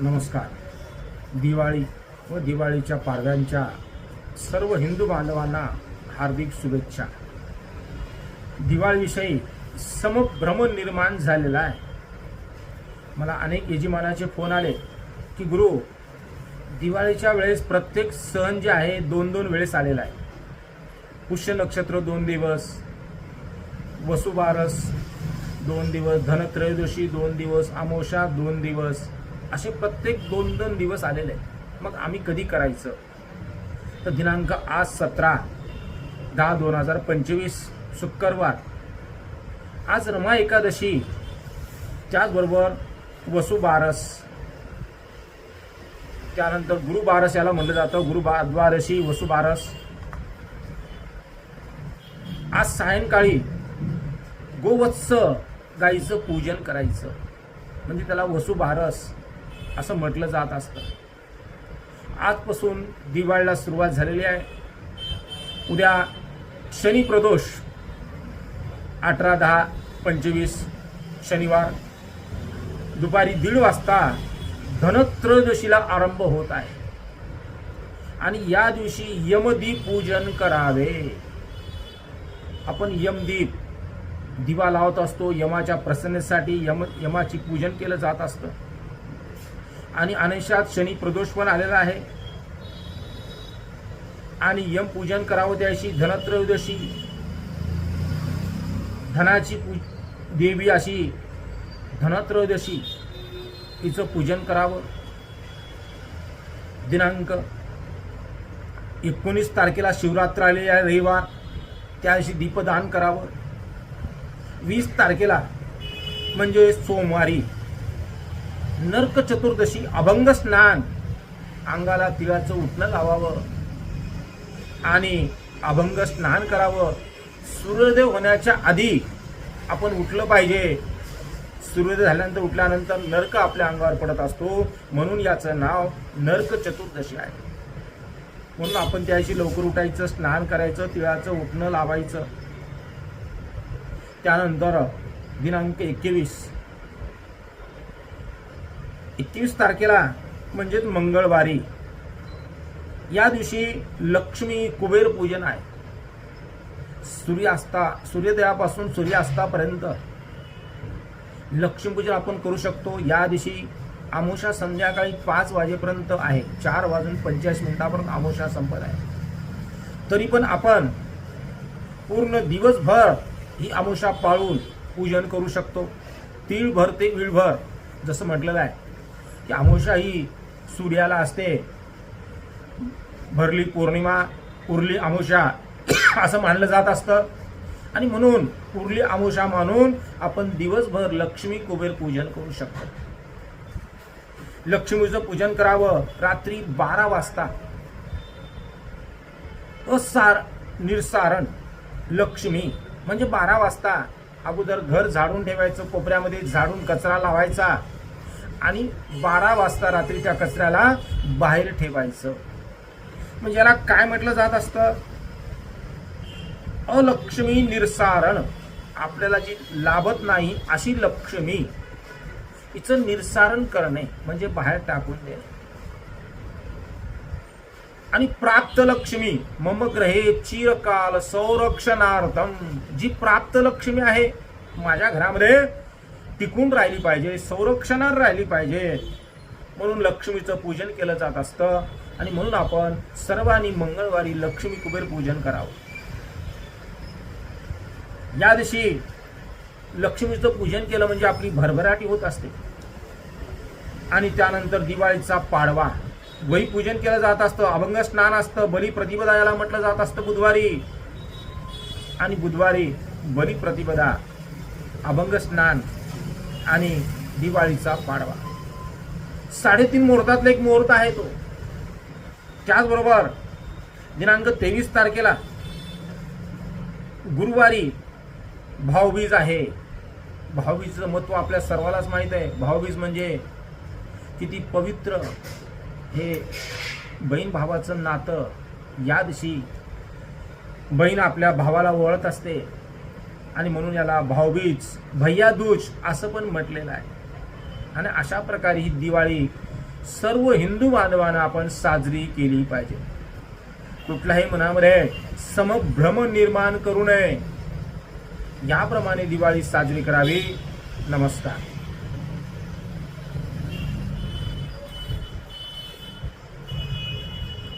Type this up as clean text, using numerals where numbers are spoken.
नमस्कार. दिवाळी व दिवाळीच्या पाडव्यांच्या सर्व हिंदू बांधवांना हार्दिक शुभेच्छा. दिवाळीविषयी समभ्रम निर्माण झालेला आहे. मला अनेक यजमानाचे फोन आले की गुरु, दिवाळीच्या वेळेस प्रत्येक सण जे आहे दोन वेळेस आलेला आहे. पुष्य नक्षत्र 2 दिवस, वसुबारस 2 दिवस, धनत्रयोदशी 2 दिवस, अमावस्या 2 दिवस, असे प्रत्येक 2 दिवस आलेले आहेत. मग आम्ही कधी करायचं? तर दिनांक आज 17/10/2025 शुक्रवार, आज रमा एकादशी, त्याचबरोबर वसुबारस, त्यानंतर गुरुबारस याला म्हटलं जातं. द्वादशी वसुबारस. आज सायंकाळी गोवत्स गाईचं पूजन करायचं, म्हणजे त्याला वसुबारस असं म्हटलं जात असतं. आजपासून दिवाळीला सुरुवात झालेली आहे. उद्या शनी प्रदोष 18/10/25 शनिवार दुपारी 1:30 वाजता धनत्रयोदशीला आरंभ होत आहे. आणि या दिवशी यमदीप पूजन करावे. आपण यमदीप दिवा लावत असतो. यमाच्या प्रसन्नतेसाठी यमाची पूजन केलं जात असतं. आणि अनशात शनी प्रदोष पण आलेला आहे. आणि यम पूजन करावं. त्याशी धनत्रयोदशी, धनाची देवी अशी धनत्रयोदशी, तिचं पूजन करावं. दिनांक 19 तारखेला शिवरात्र आलेली आहे, रविवार, त्या दिवशी दीपदान करावं. 20 तारखेला म्हणजे सोमवारी नरक चतुर्दशी, अभंग स्नान, अंगाला तिळाचं उटणं लावावं आणि अभंग स्नान करावं. सूर्योदय होण्याच्या आधी आपण उठलं पाहिजे. सूर्योदय झाल्यानंतर उठल्यानंतर नरक आपल्या अंगावर पडत असतो, म्हणून याचं नाव नरक चतुर्दशी आहे. म्हणून आपण त्याशी लवकर उठायचं, स्नान करायचं, तिळाचं उटणं लावायचं. त्यानंतर दिनांक 21 तारखेला म्हणजेच मंगळवारी, या दिवशी लक्ष्मी कुबेर पूजन आहे. सूर्योदयापासून सूर्यास्तापर्यंत लक्ष्मीपूजन आपण करू शकतो. या दिवशी अमावस्या संध्याकाळी 5 वाजेपर्यंत आहे. 4:85 अमावस्या संपत आहे. तरी पण आपण पूर्ण दिवसभर ही अमावस्या पाळून पूजन करू शकतो. तीळभर ते विळभर, जसं म्हटलेलं आहे की अमावस्या ही सूर्याला असते. भरली पौर्णिमा, उरली अमावस्या असं मानलं जात असतं. आणि म्हणून उरली अमावस्या मानून आपण दिवसभर लक्ष्मी कुबेर पूजन करू शकतो. लक्ष्मीचं पूजन करावं. रात्री 12 वाजता निर्सारण लक्ष्मी, म्हणजे 12 वाजता अगोदर घर झाडून ठेवायचं, कोपऱ्यामध्ये झाडून कचरा लावायचा आणि 12 वाजता रात्रीच्या कचऱ्याला बाहेर ठेवायचं. म्हणजे याला काय म्हटलं जात असतं? अलक्ष्मी निर्सारण. आपल्याला जी लाभत नाही अशी लक्ष्मी, हिचं निर्सारण करणे म्हणजे बाहेर टाकून देणे. आणि प्राप्त लक्ष्मी मम ग्रहे चिरकाल संरक्षणार्थम. जी प्राप्त लक्ष्मी आहे माझ्या घरामध्ये टिकून राहिली पाहिजे, संरक्षणात राहिली पाहिजे, म्हणून लक्ष्मीचं पूजन केलं जात असतं. आणि म्हणून आपण सर्वांनी मंगळवारी लक्ष्मी कुबेर पूजन करावं. या दिवशी लक्ष्मीचं पूजन केलं म्हणजे आपली भरभराटी होत असते. आणि त्यानंतर दिवाळीचा पाडवा, वही पूजन केलं जात असतं, अभंग स्नान असतं, बली प्रतिपदा याला म्हटलं जात असतं बुधवारी. आणि बुधवारी बली प्रतिपदा, अभंग स्नान आणि दिवाळीचा पाडवा. 3.5 मुहूर्तातला एक मुहूर्त आहे तो. त्याचबरोबर दिनांक 23 तारखेला गुरुवारी भाऊबीज आहे. भाऊबीजचं महत्त्व आपल्या सर्वांनाच माहीत आहे. भाऊबीज म्हणजे किती पवित्र हे बहीण भावाचं नातं. या दिवशी बहीण आपल्या भावाला ओळखत असते आणि म्हणून याला भाऊबीज, भैया दूज असं पण म्हटलेलं आहे. आणि अशा प्रकारे ही दिवाळी सर्व हिंदू बांधवांना आपण साजरी केली पाहिजे. कुठल्याही मनामध्ये समभ्रम निर्माण करू नये. याप्रमाणे दिवाळी साजरी करावी. नमस्कार.